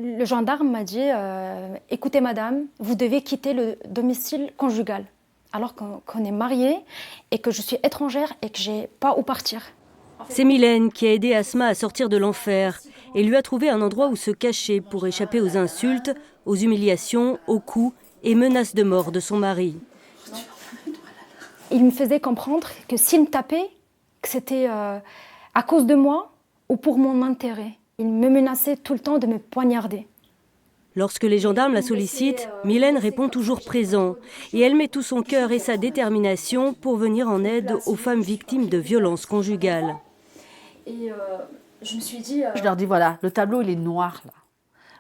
Le gendarme m'a dit écoutez madame, vous devez quitter le domicile conjugal alors qu'on est mariés et que je suis étrangère et que j'ai pas où partir. C'est Mylène qui a aidé Asma à sortir de l'enfer et lui a trouvé un endroit où se cacher pour échapper aux insultes, aux humiliations, aux coups et menaces de mort de son mari. Il me faisait comprendre que s'il me tapait, que c'était à cause de moi ou pour mon intérêt. Il me menaçait tout le temps de me poignarder. Lorsque les gendarmes la sollicitent, Mylène répond toujours présent et elle met tout son cœur et sa détermination pour venir en aide aux femmes victimes de violences conjugales. Et je me suis dit... Je leur dis voilà, le tableau il est noir là,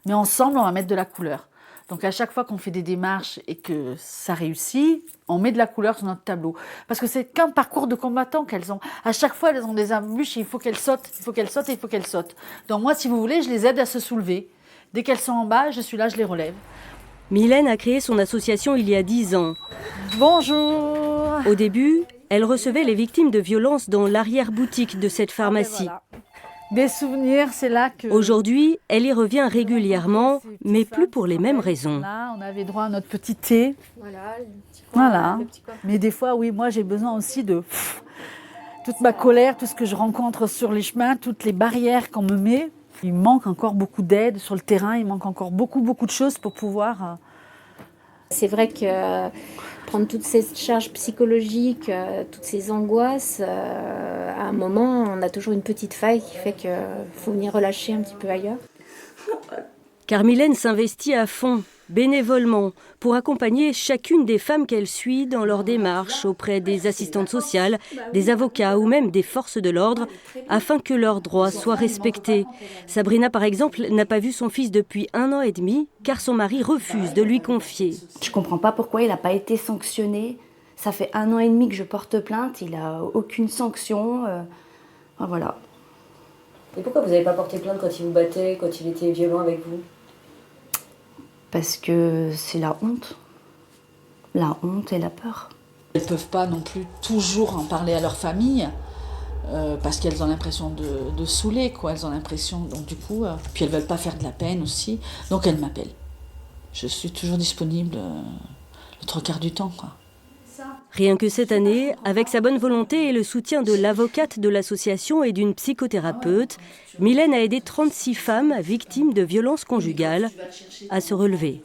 mais ensemble on va mettre de la couleur. Donc à chaque fois qu'on fait des démarches et que ça réussit, on met de la couleur sur notre tableau. Parce que c'est qu'un parcours de combattants qu'elles ont. À chaque fois elles ont des embûches et il faut qu'elles sautent, il faut qu'elles sautent et il faut qu'elles sautent. Donc moi si vous voulez, je les aide à se soulever. Dès qu'elles sont en bas, je suis là, je les relève. Mylène a créé son association il y a 10 ans. Bonjour. Au début, elle recevait les victimes de violences dans l'arrière-boutique de cette pharmacie. Voilà. Des souvenirs, c'est là que... Aujourd'hui, elle y revient régulièrement, mais plus pour les mêmes raisons. Là, on avait droit à notre petit thé. Voilà, le petit coin, Voilà. le petit coin. Mais des fois, oui, moi j'ai besoin aussi de toute ma colère, tout ce que je rencontre sur les chemins, toutes les barrières qu'on me met. Il manque encore beaucoup d'aide sur le terrain, il manque encore beaucoup de choses pour pouvoir... C'est vrai que prendre toutes ces charges psychologiques, toutes ces angoisses, à un moment, on a toujours une petite faille qui fait qu'il faut venir relâcher un petit peu ailleurs. Car Mylène s'investit à fond, bénévolement, pour accompagner chacune des femmes qu'elle suit dans leur démarche auprès des assistantes sociales, des avocats ou même des forces de l'ordre, afin que leurs droits soient respectés. Sabrina, par exemple, n'a pas vu son fils depuis 1 an et demi, car son mari refuse de lui confier. Je comprends pas pourquoi il n'a pas été sanctionné. Ça fait 1 an et demi que je porte plainte, il n'a aucune sanction. Voilà. Et pourquoi vous n'avez pas porté plainte quand il vous battait, quand il était violent avec vous? Parce que c'est la honte. La honte et la peur. Elles ne peuvent pas non plus toujours en parler à leur famille, parce qu'elles ont l'impression de saouler, quoi. Elles ont l'impression, donc du coup, puis elles ne veulent pas faire de la peine aussi, donc elles m'appellent. Je suis toujours disponible le 3/4 du temps, quoi. Rien que cette année, avec sa bonne volonté et le soutien de l'avocate de l'association et d'une psychothérapeute, Mylène a aidé 36 femmes victimes de violences conjugales à se relever.